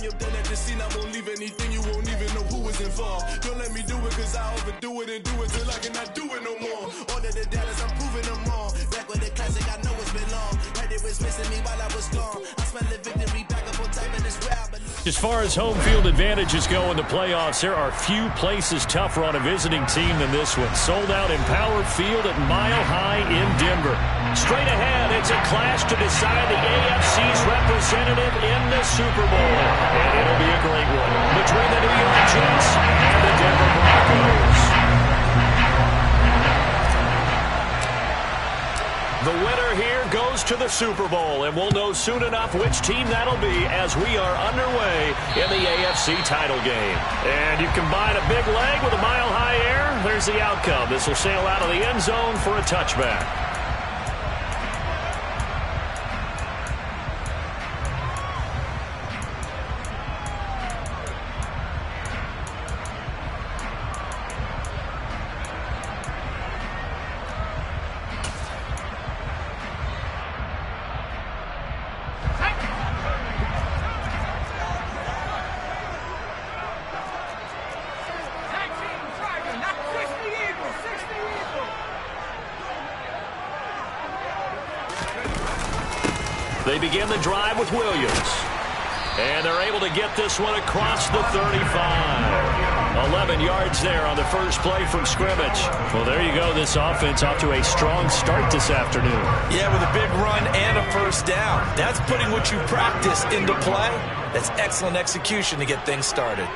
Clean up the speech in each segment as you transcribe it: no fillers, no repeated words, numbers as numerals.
you've done at the scene, I won't leave anything, you won't even know who was involved. Don't let me do it, cause I overdo it and do it till I cannot do it no more. All of the doubters, I'm proving them wrong. Back with the classic, I know it's been long. Heard it was missing me while I was gone. I smell the victory back up on time in this rap. As far as home field advantages go in the playoffs, there are few places tougher on a visiting team than this one. Sold out in Power Field at Mile High in Denver. Straight ahead, it's a clash to decide the AFC's representative in the Super Bowl. And it'll be a great one between the New York Jets and the Denver Broncos. The winner here goes to the Super Bowl, and we'll know soon enough which team that'll be as we are underway in the AFC title game. And you combine a big leg with a mile-high air, there's the outcome. This will sail out of the end zone for a touchback. They begin the drive with Williams. And they're able to get this one across the 35. 11 yards there on the first play from scrimmage. Well, there you go. This offense off to a strong start this afternoon. Yeah, with a big run and a first down. That's putting what you practice into play. That's excellent execution to get things started.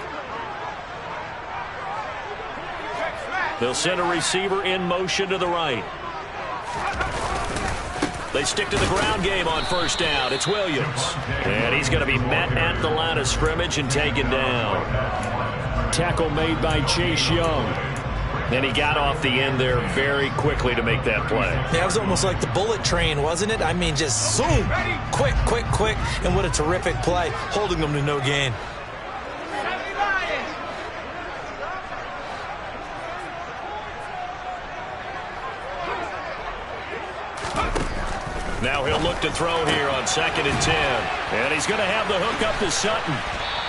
They'll send a receiver in motion to the right. They stick to the ground game on first down. It's Williams. And he's going to be met at the line of scrimmage and taken down. Tackle made by Chase Young. And he got off the end there very quickly to make that play. Yeah, it was almost like the bullet train, wasn't it? I mean, just zoom. Quick, quick, quick. And what a terrific play, holding them to no gain. Now he'll look to throw here on 2nd and 10. And he's going to have the hook up to Sutton.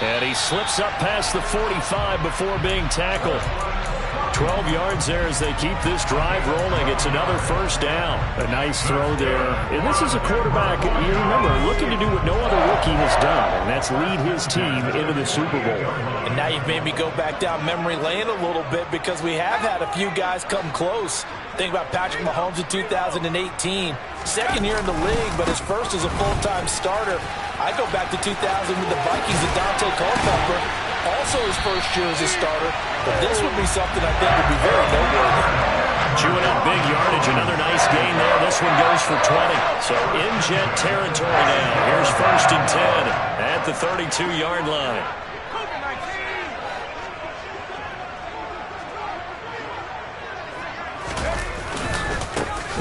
And he slips up past the 45 before being tackled. 12 yards there as they keep this drive rolling. It's another first down. A nice throw there. And this is a quarterback, you remember, looking to do what no other rookie has done, and that's lead his team into the Super Bowl. And now you've made me go back down memory lane a little bit because we have had a few guys come close. Think about Patrick Mahomes in 2018. Second year in the league, but his first as a full-time starter. I go back to 2000 with the Vikings and Dante Culpepper. Also his first year as a starter. But this would be something I think would be very noteworthy. Chewing up big yardage. Another nice gain there. This one goes for 20. So in Jet territory now. Here's 1st and 10 at the 32-yard line.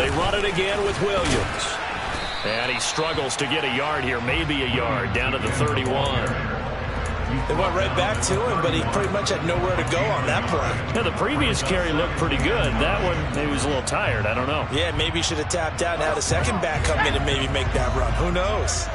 They run it again with Williams. And he struggles to get a yard here, maybe a yard, down to the 31. They went right back to him, but he pretty much had nowhere to go on that play. Yeah, the previous carry looked pretty good. That one, maybe he was a little tired. I don't know. Yeah, maybe he should have tapped out and had a second back come in and maybe make that run. Who knows?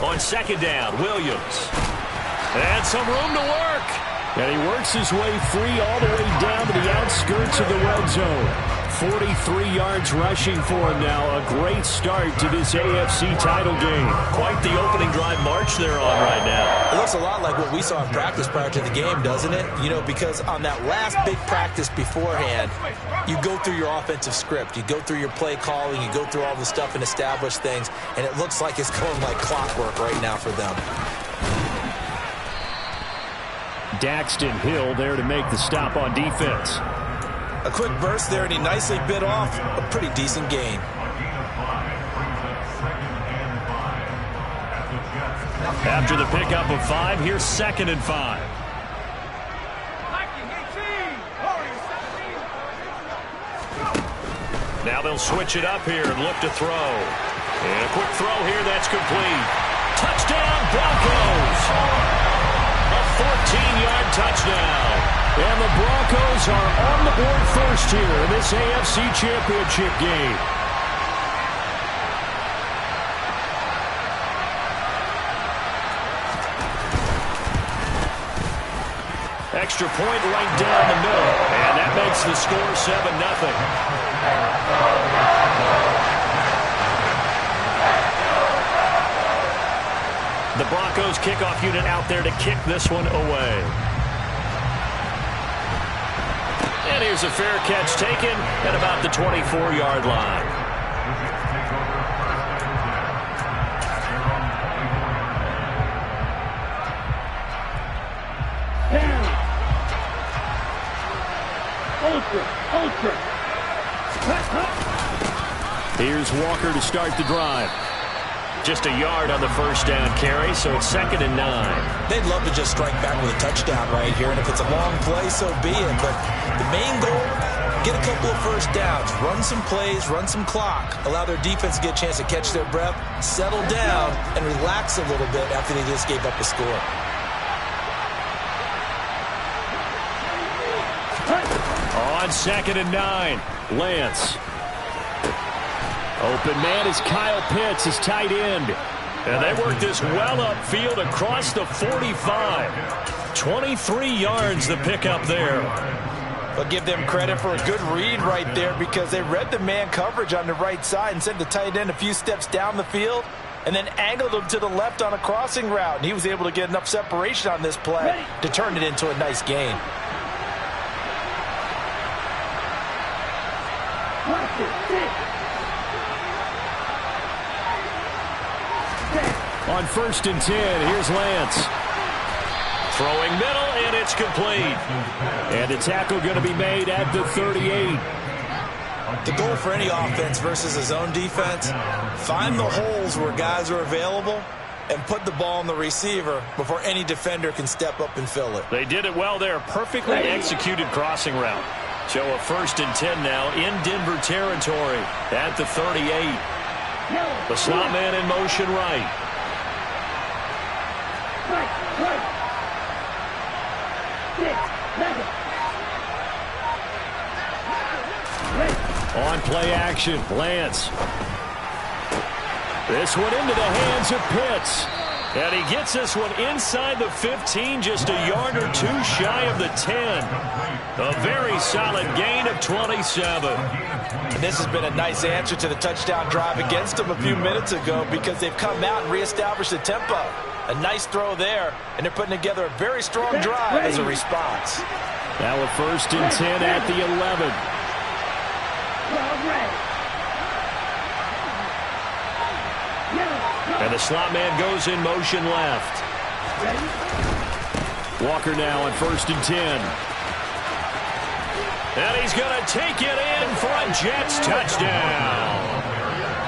On 2nd down, Williams. And some room to work. And he works his way free all the way down to the outskirts of the red zone. 43 yards rushing for him now. A great start to this AFC title game. Quite the opening drive march they're on right now. It looks a lot like what we saw in practice prior to the game, doesn't it? You know, because on that last big practice beforehand, you go through your offensive script. You go through your play calling. You go through all the stuff and establish things. And it looks like it's going like clockwork right now for them. Daxton Hill there to make the stop on defense. A quick burst there, and he nicely bit off a pretty decent gain. After the pickup of 5, here's 2nd and 5. Now they'll switch it up here and look to throw. And a quick throw here, that's complete. Touchdown, Broncos! 15-yard touchdown. And the Broncos are on the board first here in this AFC Championship game. Extra point right down the middle, and that makes the score 7-0. The Broncos kickoff unit out there to kick this one away. And here's a fair catch taken at about the 24-yard line. Here's Walker to start the drive. Just a yard on the first down carry, so it's 2nd and 9. They'd love to just strike back with a touchdown right here, and if it's a long play, so be it. But the main goal, get a couple of first downs, run some plays, run some clock, allow their defense to get a chance to catch their breath, settle down, and relax a little bit after they just gave up a score. On 2nd and 9, Lance. Open man is Kyle Pitts, his tight end. And they work this well upfield across the 45. 23 yards the pickup there. But give them credit for a good read right there because they read the man coverage on the right side and sent the tight end a few steps down the field and then angled him to the left on a crossing route. And he was able to get enough separation on this play to turn it into a nice gain. On 1st and 10, here's Lance. Throwing middle, and it's complete. And the tackle going to be made at the 38. The goal for any offense versus a zone defense, find the holes where guys are available and put the ball on the receiver before any defender can step up and fill it. They did it well there. Perfectly executed crossing route. So a 1st and 10 now in Denver territory at the 38. The slot man in motion right. On play action, Lance. This one into the hands of Pitts. And he gets this one inside the 15, just a yard or two shy of the 10. A very solid gain of 27. And this has been a nice answer to the touchdown drive against them a few minutes ago because they've come out and reestablished the tempo. A nice throw there, and they're putting together a very strong drive as a response. Now a 1st and 10 at the 11. And the slot man goes in motion left. Walker now on 1st and 10. And he's going to take it in for a Jets touchdown.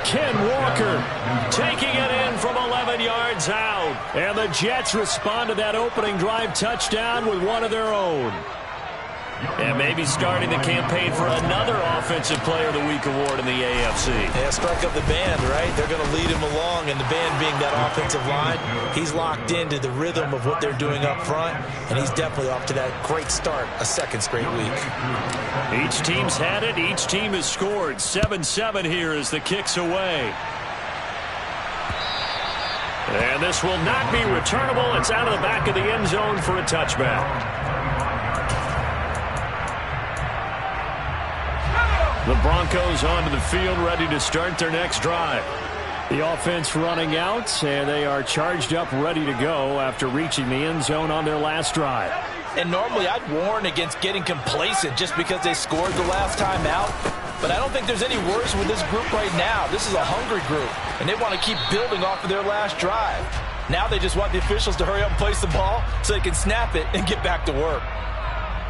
Ken Walker taking it in from 11 yards out. And the Jets respond to that opening drive touchdown with one of their own. And maybe starting the campaign for another Offensive Player of the Week award in the AFC. Yeah, strike up the band, right? They're going to lead him along, and the band being that offensive line, he's locked into the rhythm of what they're doing up front, and he's definitely off to that great start, a 2nd straight week. Each team's had it. Each team has scored. 7-7 here as the kick's away. And this will not be returnable. It's out of the back of the end zone for a touchback. The Broncos onto the field, ready to start their next drive. The offense running out, and they are charged up, ready to go after reaching the end zone on their last drive. And normally I'd warn against getting complacent just because they scored the last time out. But I don't think there's any worries with this group right now. This is a hungry group, and they want to keep building off of their last drive. Now they just want the officials to hurry up and place the ball so they can snap it and get back to work.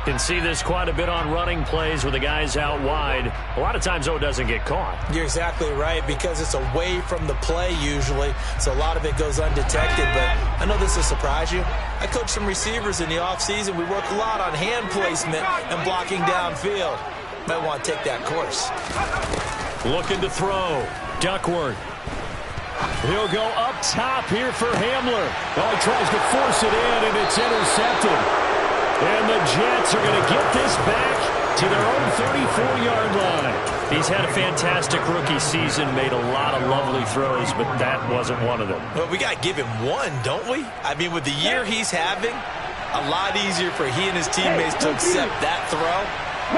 Can see this quite a bit on running plays with the guys out wide. A lot of times, though, it doesn't get caught. You're exactly right because it's away from the play usually, so a lot of it goes undetected. But I know this will surprise you. I coach some receivers in the offseason. We work a lot on hand placement and blocking downfield. Might want to take that course. Looking to throw. Duckworth. He'll go up top here for Hamler. Oh, he tries to force it in, and it's intercepted. And the Jets are going to get this back to their own 34-yard line. He's had a fantastic rookie season, made a lot of lovely throws, but that wasn't one of them. Well, we got to give him one, don't we? I mean, with the year he's having, a lot easier for he and his teammates to accept that throw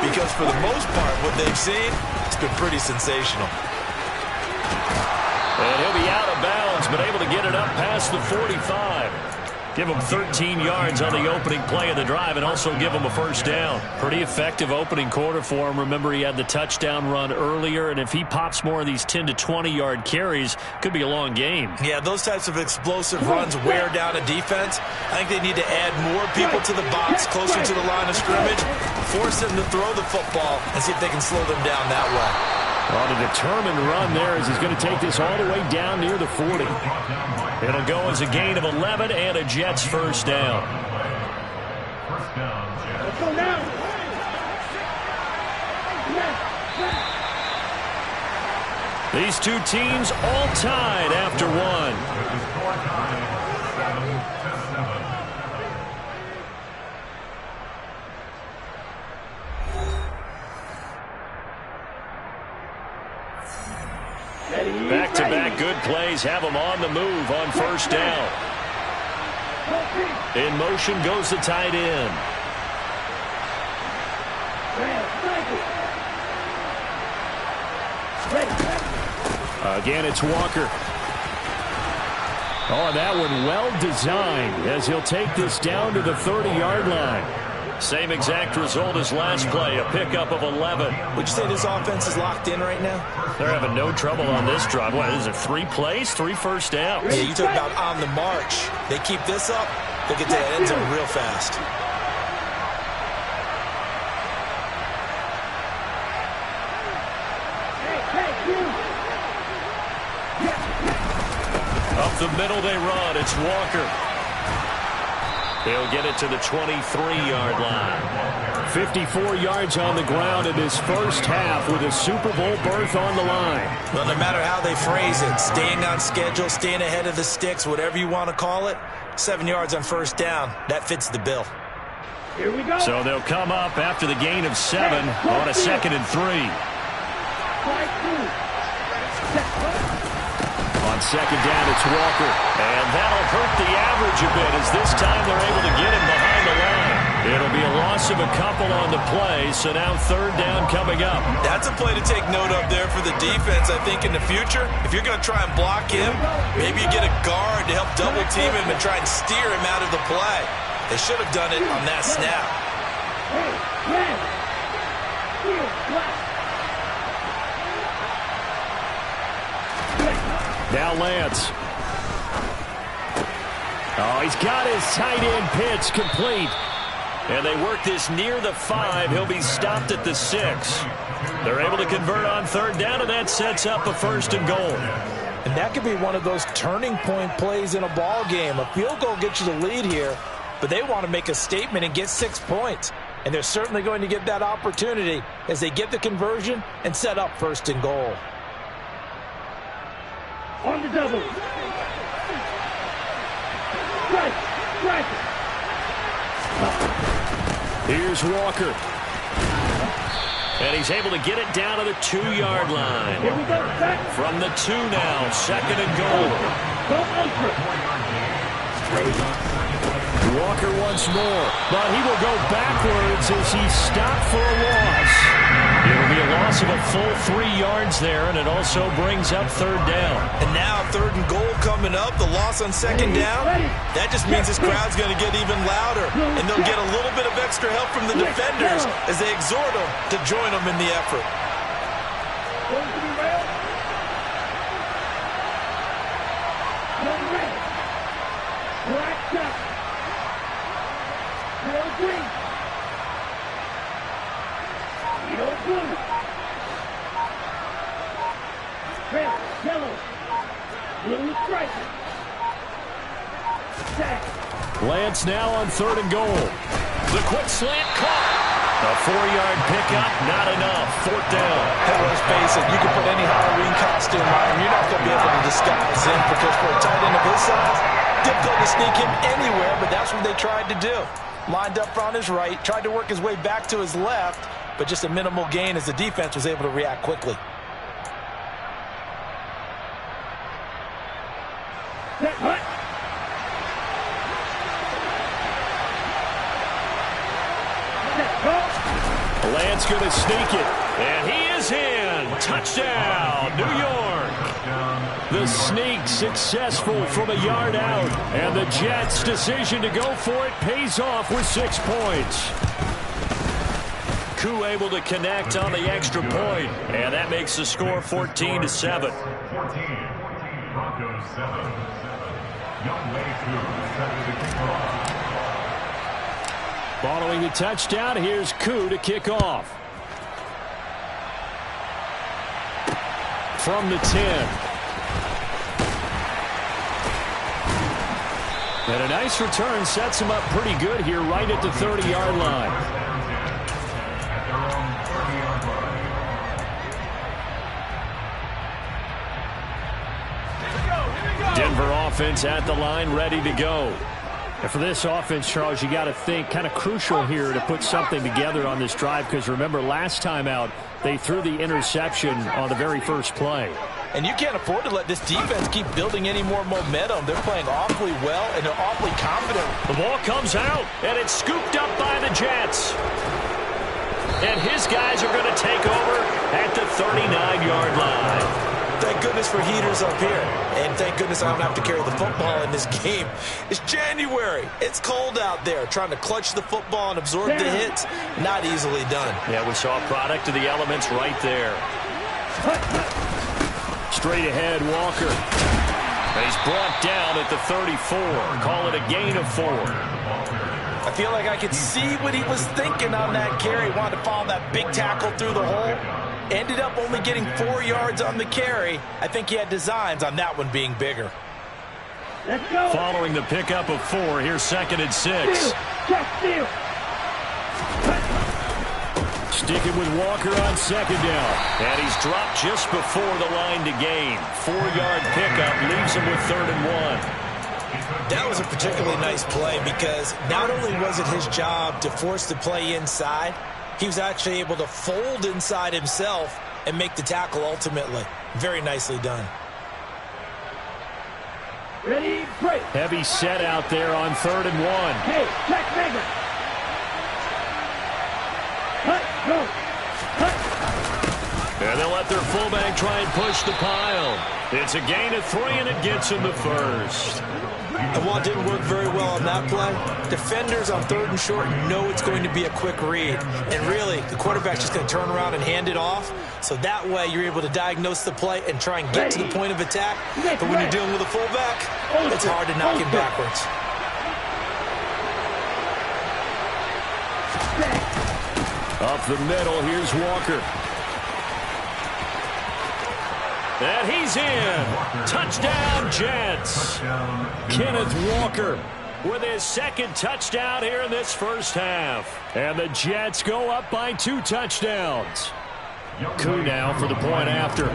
because for the most part, what they've seen, it's been pretty sensational. And he'll be out of bounds, but able to get it up past the 45. Give him 13 yards on the opening play of the drive and also give him a first down. Pretty effective opening quarter for him. Remember, he had the touchdown run earlier, and if he pops more of these 10 to 20-yard carries, could be a long game. Yeah, those types of explosive runs wear down a defense. I think they need to add more people to the box, closer to the line of scrimmage, force them to throw the football, and see if they can slow them down that way. On a determined run there as he's going to take this all the way down near the 40. It'll go as a gain of 11 and a Jets first down. These two teams all tied after one. Back-to-back good plays have them on the move on first down. In motion goes the tight end. Again, it's Walker. Oh, that one well designed as he'll take this down to the 30-yard line. Same exact result as last play, a pickup of 11. Would you say this offense is locked in right now? They're having no trouble on this drive. What is it, 3 plays, 3 first downs? Yeah, you talk about on the march. They keep this up, they'll get to that end zone real fast. Up the middle they run. It's Walker. He'll get it to the 23-yard line. 54 yards on the ground in his first half with a Super Bowl berth on the line. Well, no matter how they phrase it, staying on schedule, staying ahead of the sticks, whatever you want to call it, 7 yards on first down, that fits the bill. Here we go. So they'll come up after the gain of 7 on a 2nd and 3. On second down, it's Walker. And that'll hurt the average a bit as this time they're able to get him behind the line. It'll be a loss of a couple on the play, so now 3rd down coming up. That's a play to take note of there for the defense, I think, in the future. If you're going to try and block him, maybe you get a guard to help double team him and try and steer him out of the play. They should have done it on that snap. Now Lance. Oh, he's got his tight end pitch complete. And they work this near the 5. He'll be stopped at the 6. They're able to convert on 3rd down, and that sets up a 1st and goal. And that could be one of those turning point plays in a ball game. A field goal gets you the lead here, but they want to make a statement and get 6 points. And they're certainly going to get that opportunity as they get the conversion and set up 1st and goal. On the double. Strike. Strike. Here's Walker. And he's able to get it down to the 2-yard line. Here we go. Back. From the 2 now, 2nd and goal. Go ultra. Walker once more, but he will go backwards as he's stopped for a loss. It'll be a loss of a full 3 yards there, and it also brings up 3rd down. And now 3rd and goal coming up, the loss on 2nd down. That just means this crowd's going to get even louder, and they'll get a little bit of extra help from the defenders as they exhort them to join them in the effort. Lance now on 3rd and goal. The quick slant caught. A 4-yard pickup, not enough. 4th down. Hey, let's face it, you can put any Halloween costume on him. You're not going to be able to disguise him because for a tight end of his size, difficult to sneak him anywhere, but that's that's what they tried to do. Lined up on his right, tried to work his way back to his left, but just a minimal gain as the defense was able to react quickly. Lance going to sneak it, and he is in. Touchdown, New York. The sneak successful from a yard out, and the Jets' decision to go for it pays off with 6 points. Koo able to connect on the extra point, and that makes the score 14-7. Broncos 7. Young Way Koo. Following the touchdown, here's Koo to kick off. From the 10. And a nice return sets him up pretty good here right at the 30-yard line. Denver offense at the line, ready to go. And for this offense, Charles, you got to think kind of crucial here to put something together on this drive, because remember last time out they threw the interception on the very first play. And you can't afford to let this defense keep building any more momentum. They're playing awfully well, and they're awfully confident. The ball comes out, and it's scooped up by the Jets. And his guys are going to take over at the 39-yard line. Thank goodness for heaters up here. And thank goodness I don't have to carry the football in this game. It's January. It's cold out there. Trying to clutch the football and absorb the hits, not easily done. Yeah, we saw a product of the elements right there. Straight ahead, Walker. And he's brought down at the 34. Call it a gain of 4. I feel like I could see what he was thinking on that carry. Wanted to follow that big tackle through the hole. Ended up only getting 4 yards on the carry. I think he had designs on that one being bigger. Let's go. Following the pickup of 4, here's 2nd and 6. Steal. Sticking with Walker on 2nd down. And he's dropped just before the line to gain. 4-yard pickup leaves him with 3rd and 1. That was a particularly nice play because not only was it his job to force the play inside, he was actually able to fold inside himself and make the tackle ultimately. Very nicely done. Ready, break. Heavy set out there on 3rd and 1. Hey, check Vega. Cut, go. Cut. And they'll let their fullback try and push the pile. It's a gain of 3, and it gets him the 1st. And while it didn't work very well on that play, defenders on 3rd and short know it's going to be a quick read. And really, the quarterback's just going to turn around and hand it off. So that way, you're able to diagnose the play and try and get to the point of attack. But when you're dealing with a fullback, it's hard to knock him backwards. Up the middle, here's Walker. And he's in. Touchdown, Jets. Kenneth Walker with his 2nd touchdown here in this first half. And the Jets go up by 2 touchdowns. Koo now for the point after.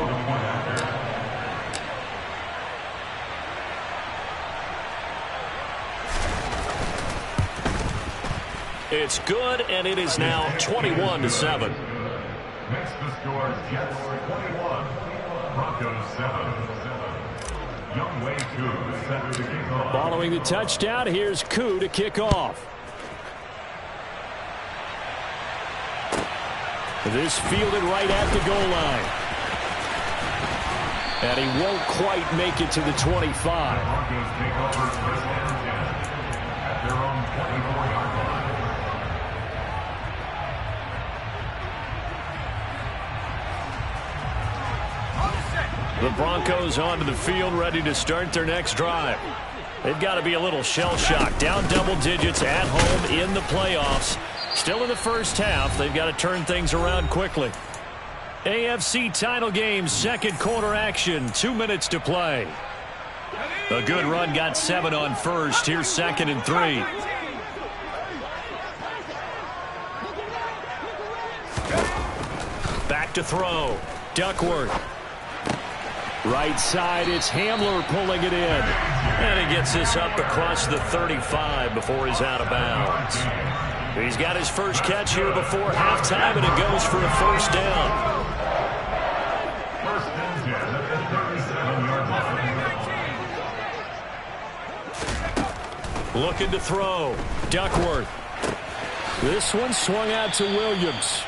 It's good, and it is now 21-7. Next to score, Jets 21. Broncos 7. Young Way Koo set to kick off. Following the touchdown, here's Koo to kick off. This fielded right at the goal line. And he won't quite make it to the 25. Broncos take over 1st and 10 at their own 24-yard line. The Broncos onto the field, ready to start their next drive. They've got to be a little shell-shocked. Down double digits at home in the playoffs. Still in the first half. They've got to turn things around quickly. AFC title game, 2nd quarter action. 2 minutes to play. A good run, got 7 on 1st. Here's 2nd and 3. Back to throw. Duckworth. Right side, it's Hamler pulling it in. And he gets this up across the 35 before he's out of bounds. He's got his first catch here before halftime, and it goes for a first down. First and 10 at the 37-yard line. Looking to throw. Duckworth. This one swung out to Williams.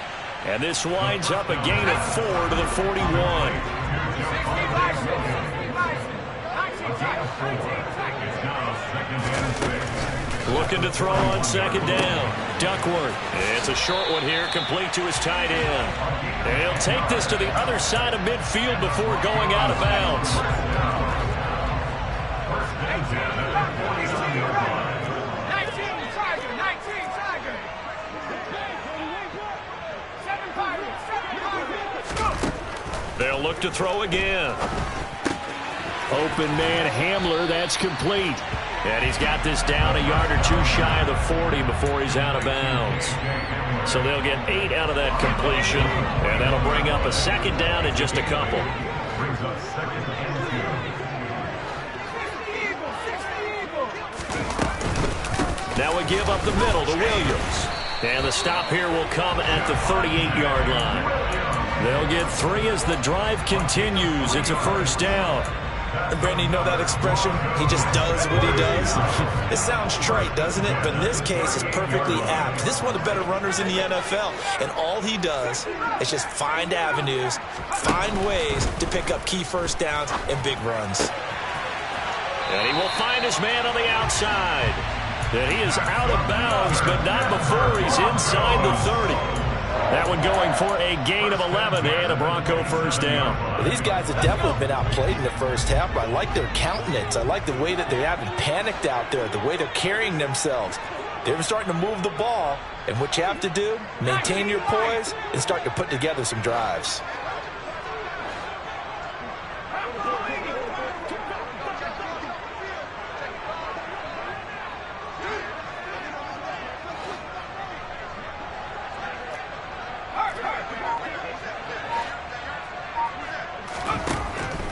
And this winds up a gain of 4 to the 41. Looking to throw on second down. Duckworth. It's a short one here, complete to his tight end. And he'll take this to the other side of midfield before going out of bounds. First and 10 at the 47-yard line. 19 Tiger. 7 Pirates. They'll look to throw again. Open man Hamler, that's complete. And he's got this down a yard or two shy of the 40 before he's out of bounds. So they'll get 8 out of that completion, and that'll bring up a second down in just a couple. Brings up second and 2. Now we give up the middle to Williams. And the stop here will come at the 38-yard line. They'll get 3 as the drive continues. It's a first down. And Brandon, you know that expression? He just does what he does. It sounds trite, doesn't it? But in this case, it's perfectly apt. This is one of the better runners in the NFL. And all he does is just find avenues, find ways to pick up key first downs and big runs. And he will find his man on the outside. And he is out of bounds, but not before he's inside the 30. That one going for a gain of 11 and a Bronco first down. Well, these guys have definitely been outplayed in the first half. I like their countenance. I like the way that they haven't panicked out there, the way they're carrying themselves. They're starting to move the ball, and what you have to do, maintain your poise and start to put together some drives.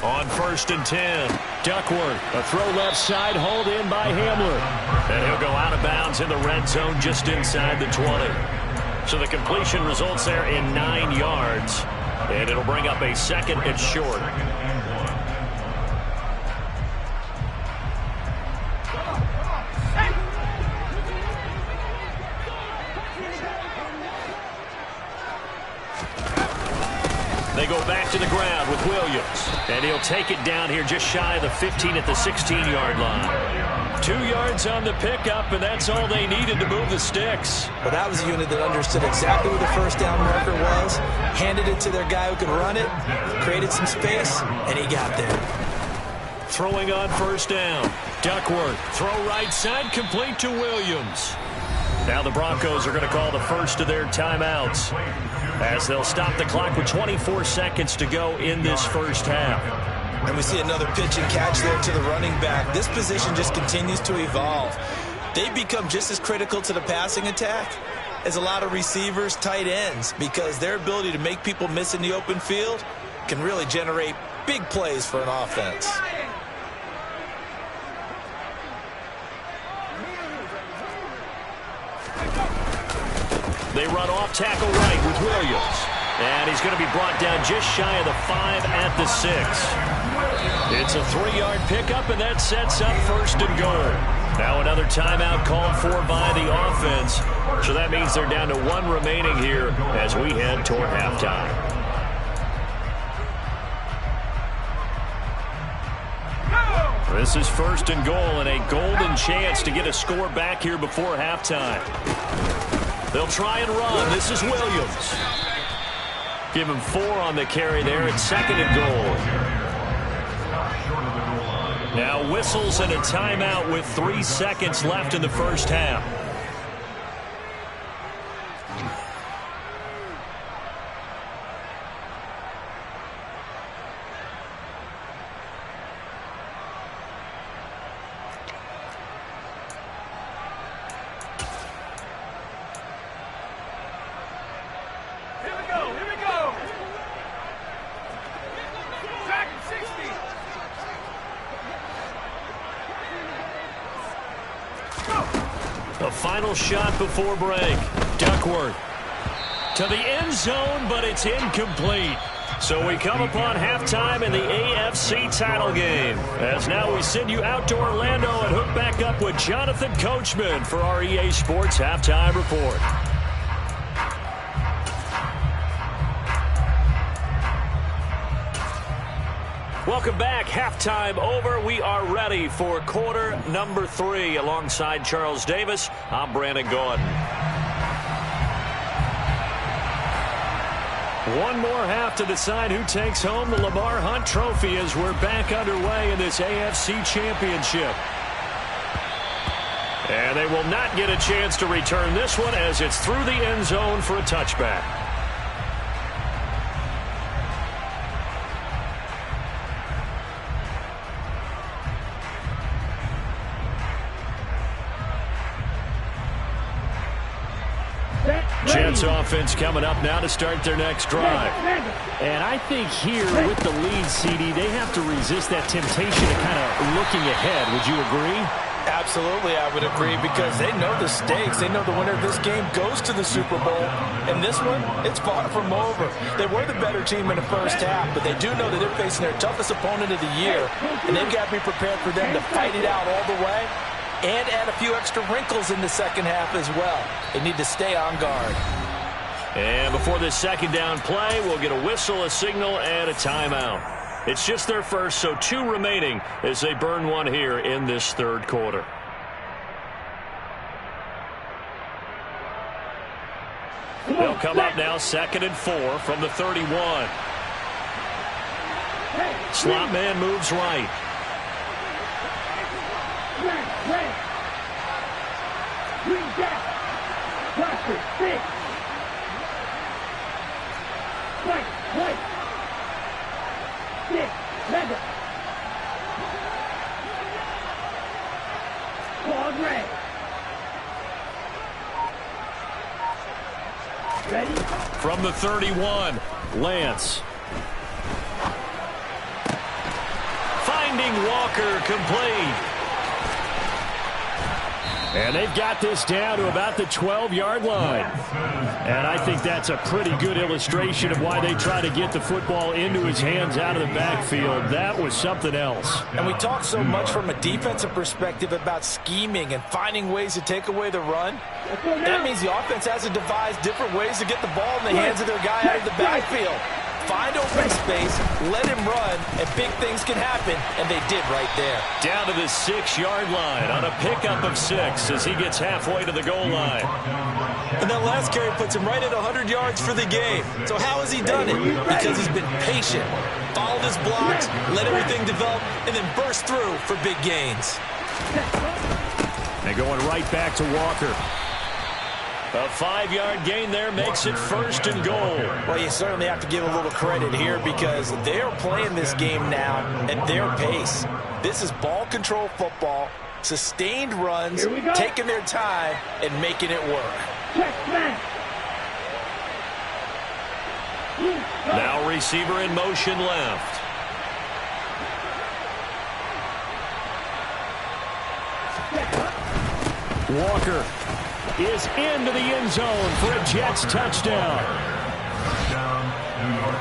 On first and 10, Duckworth. A throw left side, hauled in by Hamler. And he'll go out of bounds in the red zone just inside the 20. So the completion results there in 9 yards. And it'll bring up a second and short. They go back to the ground with Williams. And he'll take it down here just shy of the 15 at the 16-yard line. 2 yards on the pickup, and that's all they needed to move the sticks. Well, that was a unit that understood exactly where the first down marker was, handed it to their guy who could run it, created some space, and he got there. Throwing on first down. Duckworth, throw right side, complete to Williams. Now the Broncos are going to call the first of their timeouts, as they'll stop the clock with 24 seconds to go in this first half. And we see another pitch and catch there to the running back. This position just continues to evolve. They've become just as critical to the passing attack as a lot of receivers, tight ends, because their ability to make people miss in the open field can really generate big plays for an offense. They run off tackle right with Williams. And he's going to be brought down just shy of the 5 at the 6. It's a 3-yard pickup, and that sets up first and goal. Now another timeout called for by the offense. So that means they're down to 1 remaining here as we head toward halftime. This is first and goal, and a golden chance to get a score back here before halftime. They'll try and run. This is Williams. Give him 4 on the carry there. It's second and goal. Now whistles and a timeout with 3 seconds left in the first half. Here we go. Second 60. A final shot before break. Duckworth to the end zone, but it's incomplete. So we come upon halftime in the AFC title game. As now we send you out to Orlando and hook back up with Jonathan Coachman for our EA Sports Halftime Report. Welcome back. Halftime over. We are ready for quarter number 3. Alongside Charles Davis, I'm Brandon Gordon. One more half to decide who takes home the Lamar Hunt Trophy as we're back underway in this AFC Championship. And they will not get a chance to return this one as it's through the end zone for a touchback. Jets offense coming up now to start their next drive. And I think here with the lead, CD, they have to resist that temptation of kind of looking ahead. Would you agree? Absolutely, I would agree, because they know the stakes. They know the winner of this game goes to the Super Bowl. And this one, it's far from over. They were the better team in the first half, but they do know that they're facing their toughest opponent of the year. And they've got to be prepared for them to fight it out all the way and add a few extra wrinkles in the second half as well. They need to stay on guard. And before this second down play, we'll get a whistle, a signal, and a timeout. It's just their first, so 2 remaining as they burn one here in this third quarter. They'll come up now 2nd and 4 from the 31. Slot man moves right. From the 31, Lance. Finding Walker, complete. And they've got this down to about the 12-yard line. And I think that's a pretty good illustration of why they try to get the football into his hands out of the backfield. That was something else. And we talk so much from a defensive perspective about scheming and finding ways to take away the run. That means the offense has to devise different ways to get the ball in the hands of their guy out of the backfield. Find open space, let him run, and big things can happen, and they did right there. Down to the 6-yard line on a pickup of 6 as he gets halfway to the goal line. And that last carry puts him right at 100 yards for the game. So how has he done it? Because he's been patient, followed his blocks, let everything develop, and then burst through for big gains. And going right back to Walker. A 5-yard gain there makes it 1st and goal. Well, you certainly have to give a little credit here because they're playing this game now at their pace. This is ball control football, sustained runs, taking their time, and making it work. Now receiver in motion left. Walker is into the end zone for a Jets touchdown.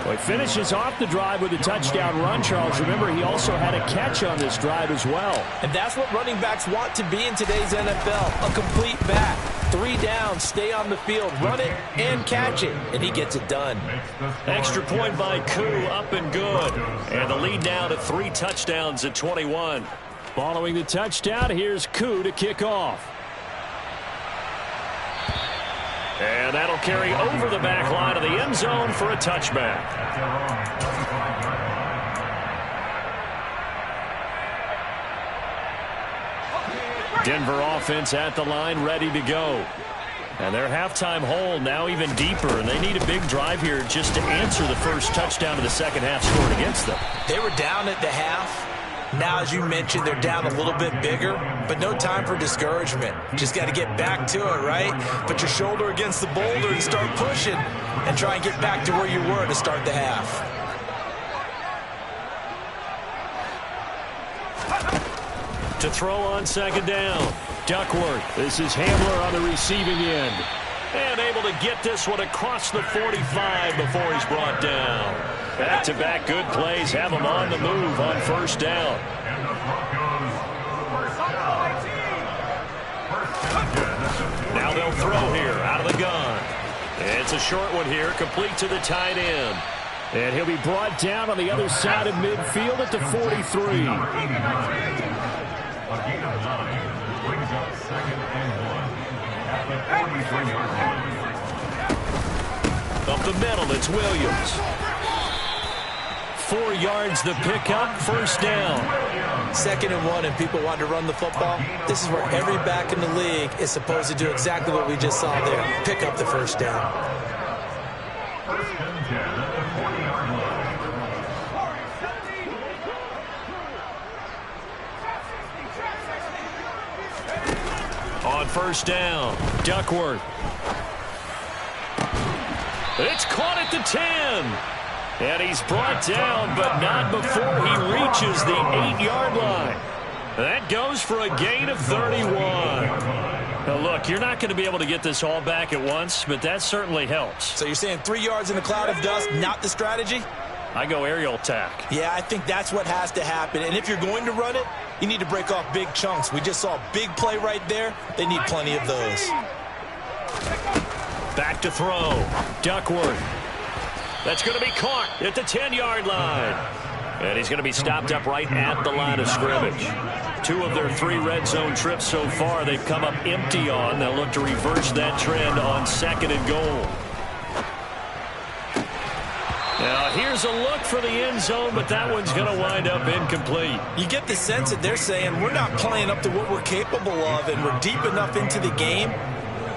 Well, he finishes off the drive with a touchdown run, Charles. Remember, he also had a catch on this drive as well. And that's what running backs want to be in today's NFL, a complete back. 3 downs, stay on the field, run it, and catch it. And he gets it done. Extra point by Koo, up and good. And the lead now to 3 touchdowns at 21. Following the touchdown, here's Koo to kick off. And that'll carry over the back line of the end zone for a touchback. Denver offense at the line, ready to go. And their halftime hole now even deeper, and they need a big drive here just to answer the first touchdown of the second half scored against them. They were down at the half. Now, as you mentioned, they're down a little bit bigger, but no time for discouragement. Just got to get back to it, right? Put your shoulder against the boulder and start pushing and try and get back to where you were to start the half. To throw on second down. Duckworth. This is Hamler on the receiving end. And able to get this one across the 45 before he's brought down. Back-to-back good plays have him on the move on first down. And the Broncos first down. Now they'll throw here out of the gun. It's a short one here, complete to the tight end. And he'll be brought down on the other side of midfield at the 43. A gain of 9 brings up 2nd and 1 at the 43-yard line. Up the middle, it's Williams. 4 yards the pickup, first down. 2nd and 1 and people want to run the football. This is where every back in the league is supposed to do exactly what we just saw there. Pick up the first down. 1st and 10 at the 40-yard line. On first down, Duckworth. It's caught at the 10. And he's brought down, but not before he reaches the 8-yard line. That goes for a gain of 31. Now, look, you're not going to be able to get this all back at once, but that certainly helps. So you're saying 3 yards in a cloud of dust, not the strategy? I go aerial attack. Yeah, I think that's what has to happen. And if you're going to run it, you need to break off big chunks. We just saw a big play right there. They need plenty of those. Back to throw. Duckworth. That's going to be caught at the 10-yard line. And he's going to be stopped up right at the line of scrimmage. 2 of their 3 red zone trips so far they've come up empty on. They'll look to reverse that trend on 2nd and goal. Now, here's a look for the end zone, but that one's going to wind up incomplete. You get the sense that they're saying we're not playing up to what we're capable of, and we're deep enough into the game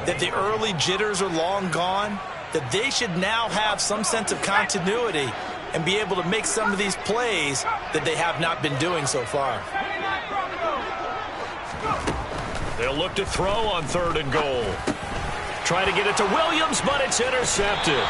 that the early jitters are long gone, that they should now have some sense of continuity and be able to make some of these plays that they have not been doing so far. They'll look to throw on 3rd and goal. Try to get it to Williams, but it's intercepted.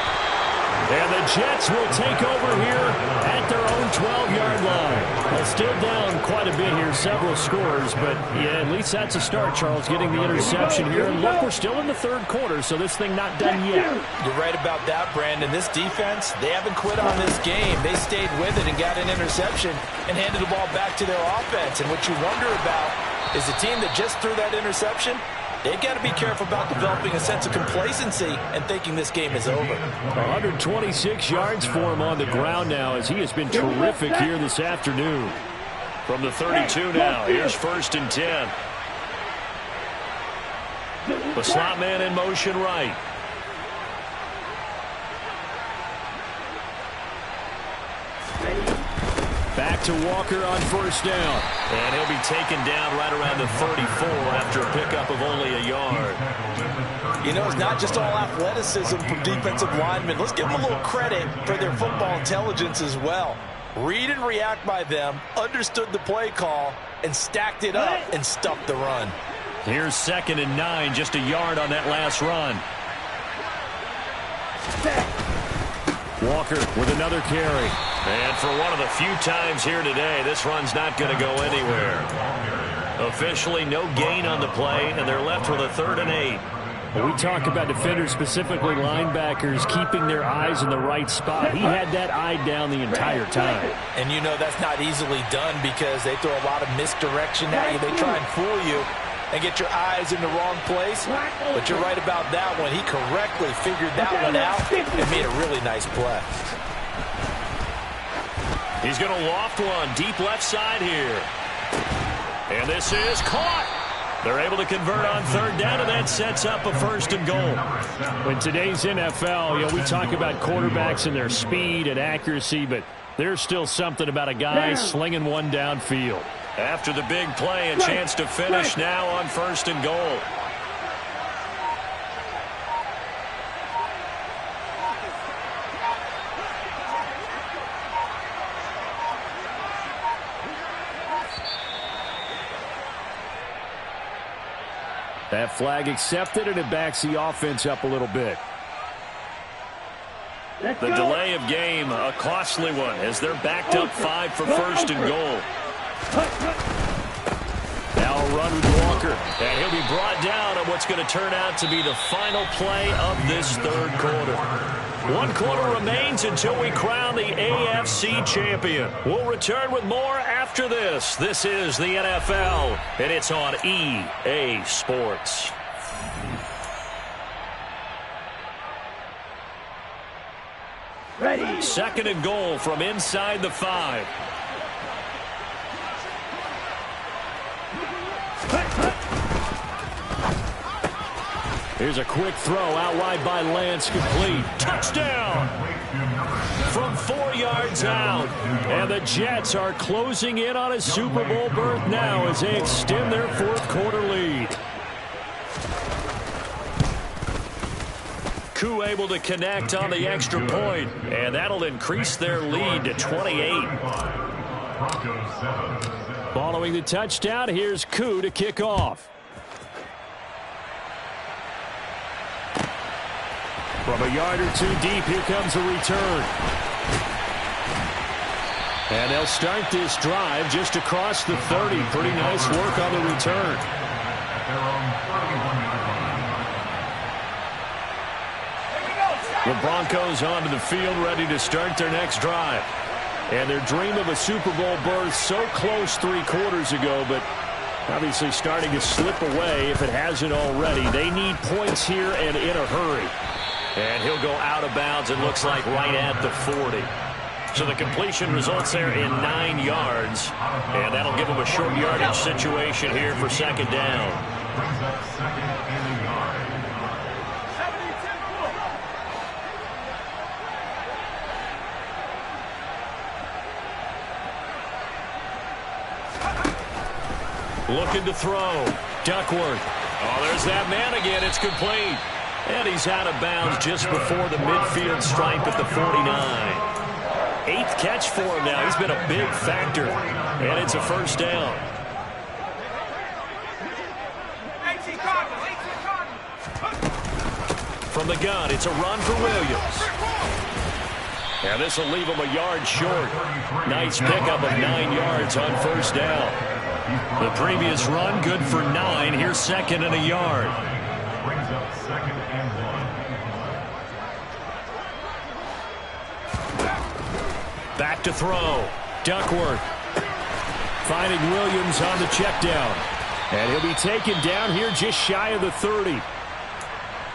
And the Jets will take over here at their own 12-yard line. Still down quite a bit here, several scores, but yeah, at least that's a start, Charles, getting the interception here. And look, we're still in the 3rd quarter, so this thing not done yet. You're right about that, Brandon. This defense, they haven't quit on this game. They stayed with it and got an interception and handed the ball back to their offense. And what you wonder about is the team that just threw that interception, they've got to be careful about developing a sense of complacency and thinking this game is over. 126 yards for him on the ground now as he has been terrific here this afternoon. From the 32 now, here's 1st and 10. The slot man in motion right. Back to Walker on first down. And he'll be taken down right around the 34 after a pickup of only a yard. You know, it's not just all athleticism from defensive linemen. Let's give them a little credit for their football intelligence as well. Read and react by them, understood the play call, and stacked it up and stuffed the run. Here's 2nd and 9, just a yard on that last run. Walker with another carry. And for one of the few times here today, this run's not going to go anywhere. Officially no gain on the play, and they're left with a 3rd and 8. We talk about defenders, specifically linebackers, keeping their eyes in the right spot. He had that eye down the entire time. And you know that's not easily done because they throw a lot of misdirection at you. They try and fool you and get your eyes in the wrong place. But you're right about that one. He correctly figured that one out and made a really nice play. He's going to loft one deep left side here. And this is caught. They're able to convert on 3rd down, and that sets up a 1st and goal. In today's NFL, we talk about quarterbacks and their speed and accuracy, but there's still something about a guy slinging one downfield. After the big play, a chance to finish now on 1st and goal. That flag accepted, and it backs the offense up a little bit. The delay of game, a costly one, as they're backed up 5 for 1st and goal. They'll run with Walker. And he'll be brought down on what's going to turn out to be the final play of this third quarter. 1 quarter remains until we crown the AFC champion. We'll return with more after this. This is the NFL, and it's on EA Sports. Ready. 2nd and goal from inside the 5. Here's a quick throw out wide by Lance, complete. Touchdown! From 4 yards out. And the Jets are closing in on a Super Bowl berth now as they extend their 4th quarter lead. Koo able to connect on the extra point, and that'll increase their lead to 28. Following the touchdown, here's Koo to kick off. From a yard or 2 deep, here comes a return. And they'll start this drive just across the 30. Pretty nice work on the return. The Broncos onto the field, ready to start their next drive. And their dream of a Super Bowl berth so close 3 quarters ago, but obviously starting to slip away if it hasn't already. They need points here and in a hurry. And he'll go out of bounds, it looks like, right at the 40. So the completion results there in 9 yards. And that'll give them a short yardage situation here for 2nd down. Looking to throw. Duckworth. Oh, there's that man again. It's complete. And he's out of bounds just before the midfield stripe at the 49. 8th catch for him now. He's been a big factor. And it's a 1st down. 18 Cardinals. From the gun, it's a run for Williams. And this will leave him a yard short. Nice pickup of 9 yards on 1st down. The previous run, good for 9. Here's 2nd and a yard. Brings up 2nd and 1. Back to throw. Duckworth. Finding Williams on the check down. And he'll be taken down here just shy of the 30.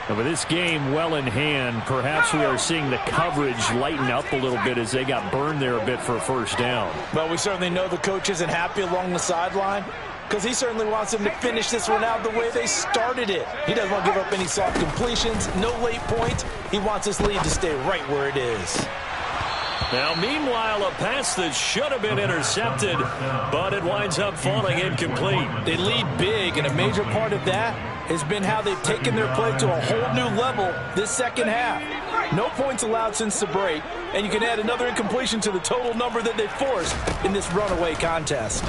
And with this game well in hand, perhaps we are seeing the coverage lighten up a little bit as they got burned there a bit for a 1st down. Well, we certainly know the coach isn't happy along the sideline because he certainly wants them to finish this one out the way they started it. He doesn't want to give up any soft completions, no late points. He wants his lead to stay right where it is. Now, meanwhile, a pass that should have been intercepted, but it winds up falling incomplete. They lead big, and a major part of that has been how they've taken their play to a whole new level this 2nd half. No points allowed since the break, and you can add another incompletion to the total number that they forced in this runaway contest.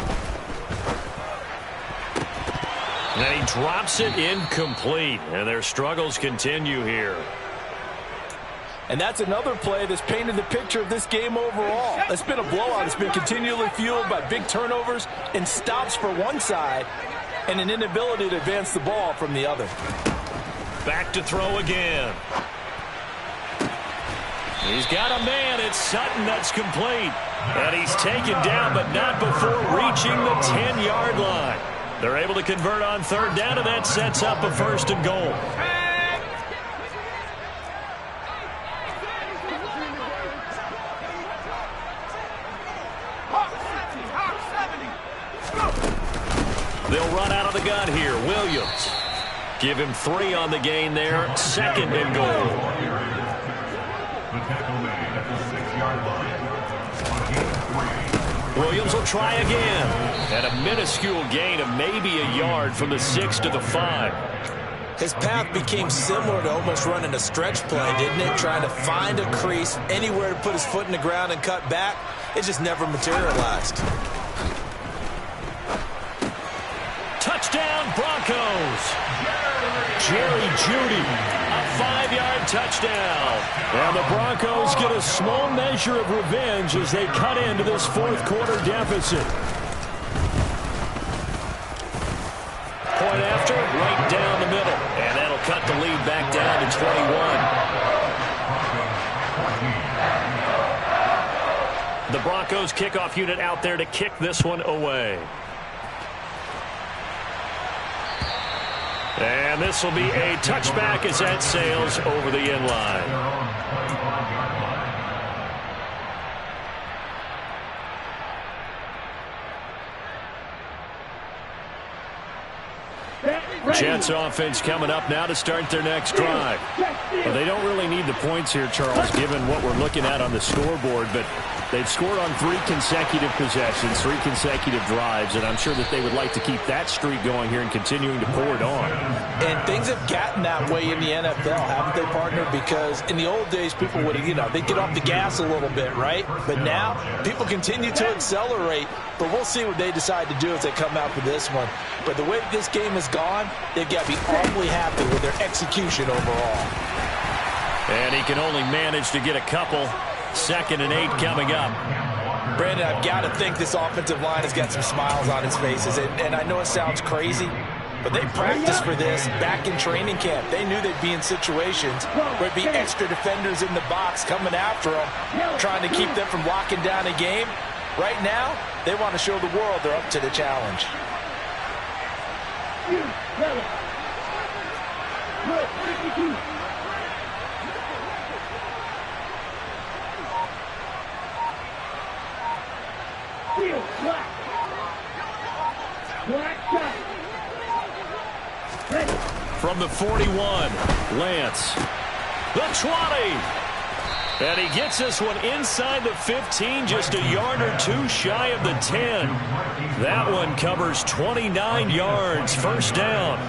And he drops it incomplete, and their struggles continue here. And that's another play that's painted the picture of this game overall. It's been a blowout. It's been continually fueled by big turnovers and stops for one side and an inability to advance the ball from the other. Back to throw again. He's got a man. It's Sutton. That's complete. And he's taken down, but not before reaching the 10-yard line. They're able to convert on 3rd down, and that sets up a 1st and goal. They'll run out of the gun here. Williams. Give him 3 on the gain there. 2nd and goal. The tackle made at the 6-yard line. Williams will try again. And a minuscule gain of maybe a yard from the 6 to the 5. His path became similar to almost running a stretch play, didn't it? Trying to find a crease, anywhere to put his foot in the ground and cut back. It just never materialized. Touchdown, Broncos. Jerry Jeudy, a 5-yard touchdown. And the Broncos get a small measure of revenge as they cut into this 4th quarter deficit. point after, right down the middle. And that'll cut the lead back down to 21. The Broncos kickoff unit out there to kick this one away. And this will be a touchback as that sails over the end line. Jets offense coming up now to start their next drive. Well, they don't really need the points here, Charles, given what we're looking at on the scoreboard, but they've scored on 3 consecutive possessions, 3 consecutive drives, and I'm sure that they would like to keep that streak going here and continuing to pour it on. And things have gotten that way in the NFL, haven't they, partner? Because in the old days, people would, they'd get off the gas a little bit, right? But now, people continue to accelerate, but we'll see what they decide to do as they come out for this one. But the way this game has gone, they've got to be awfully happy with their execution overall. And he can only manage to get a couple. 2nd and 8 coming up. Brandon, I've got to think this offensive line has got some smiles on its faces. And I know it sounds crazy, but they practiced for this back in training camp. They knew they'd be in situations where there'd be extra defenders in the box coming after them, trying to keep them from locking down a game. Right now, they want to show the world they're up to the challenge. From the 41, Lance. The 20. And he gets this one inside the 15, just a yard or 2 shy of the 10. That one covers 29 yards, first down.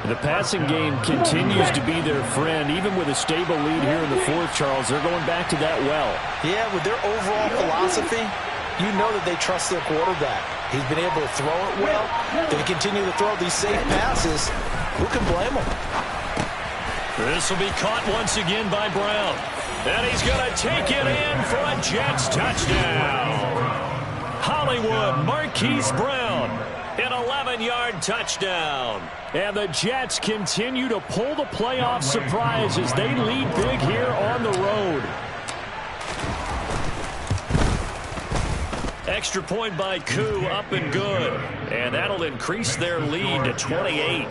The passing game continues to be their friend, even with a stable lead here in the 4th, Charles. They're going back to that well. Yeah, with their overall philosophy, you know that they trust their quarterback. He's been able to throw it well. They continue to throw these safe passes. Who can blame them? This will be caught once again by Brown. And he's going to take it in for a Jets touchdown. Hollywood Marquise Brown, an 11-yard touchdown. And the Jets continue to pull the playoff surprise as they lead big here on the road. Extra point by Koo, up and good. And that'll increase their lead to 28.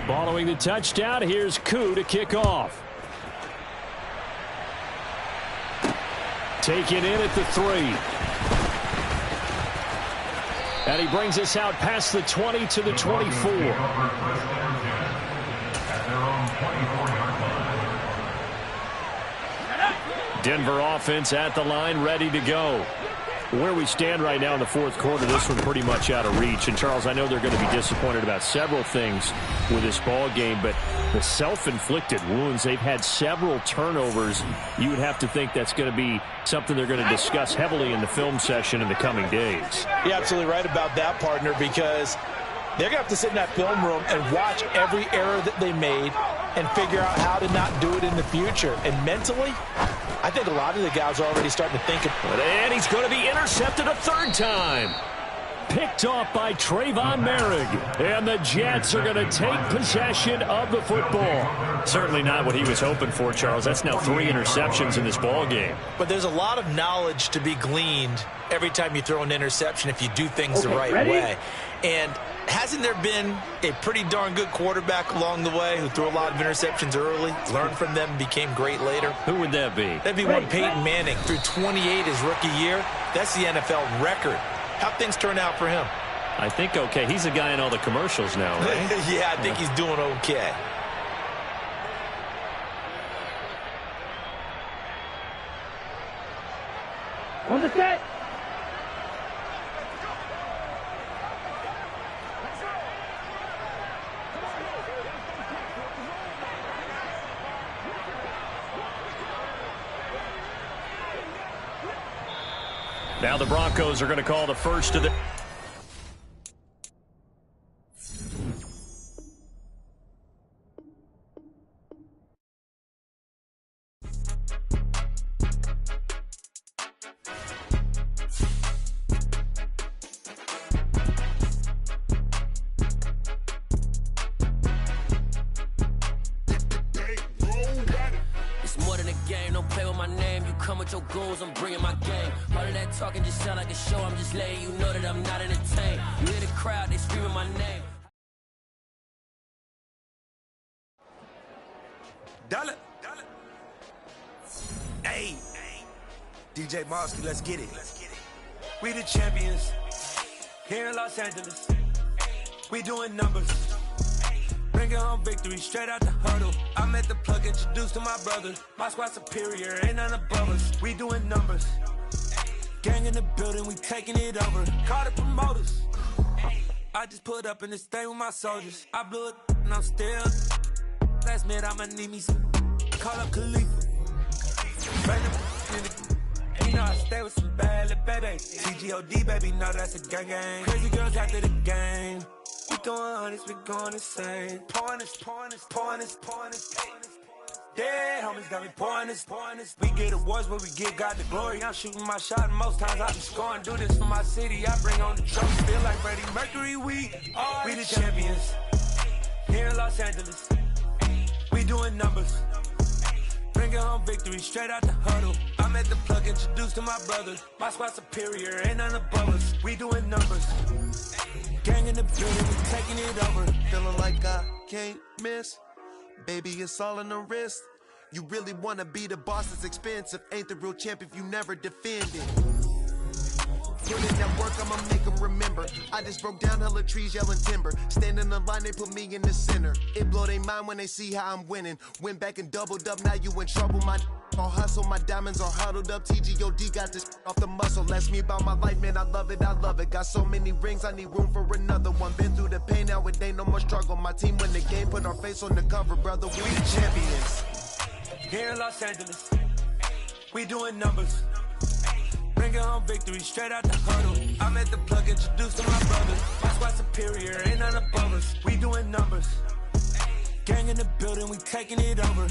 Following the touchdown, here's Koo to kick off. Taken in at the 3. And he brings us out past the 20 to the 24. Denver offense at the line, ready to go. Where we stand right now in the 4th quarter, this one pretty much out of reach. And, Charles, I know they're going to be disappointed about several things with this ball game, but the self-inflicted wounds, they've had several turnovers. You would have to think that's going to be something they're going to discuss heavily in the film session in the coming days. You're absolutely right about that, partner, because they're going to have to sit in that film room and watch every error that they made and figure out how to not do it in the future. And mentally, I think a lot of the guys are already starting to think of it. And he's going to be intercepted a 3rd time. Picked off by Trayvon Merrick. And the Jets are going to take possession of the football. Certainly not what he was hoping for, Charles. That's now 3 interceptions in this ball game. But there's a lot of knowledge to be gleaned every time you throw an interception if you do things the right way. And hasn't there been a pretty darn good quarterback along the way who threw a lot of interceptions early, learned from them, and became great later? Who would that be? That'd be one Peyton Manning. Threw 28 his rookie year. That's the NFL record. How'd things turn out for him? I think okay. He's a guy in all the commercials now, right? Yeah, I think he's doing okay. On the set. Now the Broncos are going to call the first of the... playing, don't play with my name. You come with your goons, I'm bringing my game. All of that talking just sound like a show. I'm just letting you know that I'm not entertained. You hear the crowd, they screaming my name. Dollar. Hey. DJ Mosky, let's get it. We the champions. Here in Los Angeles. We doing numbers. Bringing home victory straight out the huddle. I met the plug, introduced to my brother. My squad superior, ain't none above us. We doing numbers. Gang in the building, we taking it over. Call the promoters. I just put up in this thing with my soldiers. I blew it and I'm still. Last minute, I'ma need me some. Call up Khalifa. Bring them in the. You know I stay with some bad little baby. TGOD, baby, know that's a gang gang. Crazy girls after the game. We doing honest, we going insane. Pouring this. Dead homies got me pouring this. We get awards, but we give God the glory. I'm shooting my shot, and most times I be scoring. Do this for my city, I bring on the trophy. Feel like Freddie Mercury, we the champions. Here in Los Angeles, we doing numbers. Bringing home victory straight out the huddle. I'm at the plug, introduced to my brother. My squad superior, ain't none above us. We doing numbers. Gang in the building, we taking it over. Feeling like I can't miss. Baby, it's all in the wrist. You really wanna be the boss, it's expensive. Ain't the real champ if you never defend it. Put in that work, I'ma make them remember. I just broke down hella trees, yelling timber. Stand in the line, they put me in the center. It blow their mind when they see how I'm winning. Went back and doubled up, now you in trouble. My all hustle, my diamonds are huddled up. TGOD got this off the muscle. Ask me about my life, man, I love it. Got so many rings, I need room for another one. Been through the pain, now it ain't no more struggle. My team win the game, put our face on the cover, brother. We the champions. Here in Los Angeles, we doing numbers. Bringing home victory straight out the huddle. I'm at the plug, introduced to my brother. My squad superior, ain't none above us. We doing numbers. Gang in the building, we taking it over.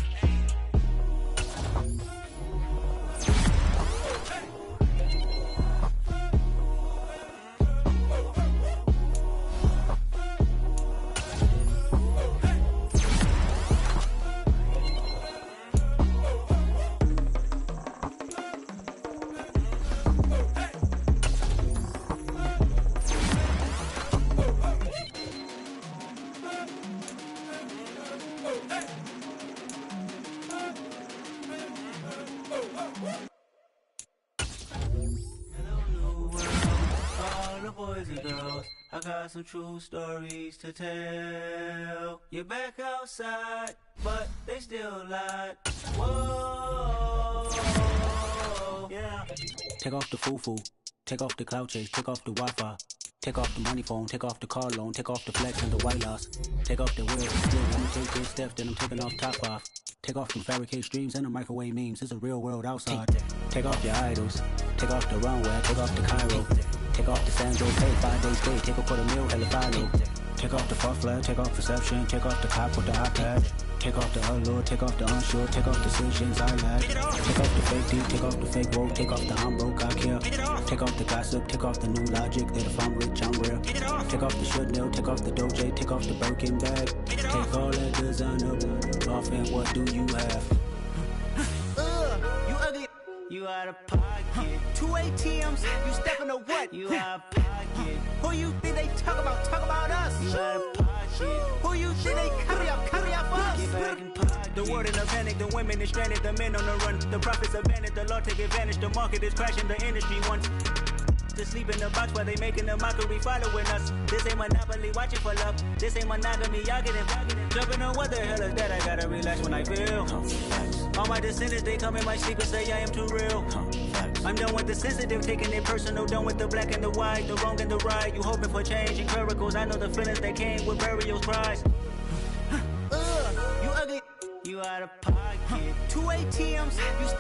Boys and girls, I got some true stories to tell. You're back outside, but they still lied. Whoa, yeah. Take off the foo-foo, take off the cloud chase, take off the Wi-Fi. Take off the money phone, take off the car loan, take off the flex and the white loss. Take off the wheels and steal, let me take big steps, then I'm taking off top off. Take off them fabricate streams and the microwave memes, it's a real world outside. Take off your idols, take off the runway, take off the Cairo. Take off the Sandro, pay 5 days stay, take a $250,000, hella follow. Take off the false flag, take off perception, take off the cop with the iPad. Take off the allure, take off the unsure, take off decisions I lack. Take off the fake deep, take off the fake woke, take off the I'm broke, I care. Take off the gossip, take off the new logic, that if I'm rich, I'm real. Take off the Chanel, take off the Doja, take off the Birkin bag. Take all that designer off and what do you have? You ugly. You out of pocket. 2 ATMs, you stepping to what? You out of pocket. Who you think they talk about? Talk about us. You out of pocket. Who you think they carry out for us? Get back in pocket. The world in a panic, the women is stranded, the men on the run. The profits abandoned, the law take advantage. The market is crashing, the industry wants to sleep in the box while they making a mockery following us. This ain't monopoly, watching for love. This ain't monogamy, y'all getting jumping on what the hell is that? I gotta relax when I feel. All my descendants, they come in my sleep and say I am too real. I'm done with the sensitive, taking it personal. Done with the black and the white, the wrong and the right. You hoping for change and miracles. I know the feelings that came with burials, cries. You ugly. You out of pocket. 2 ATMs, you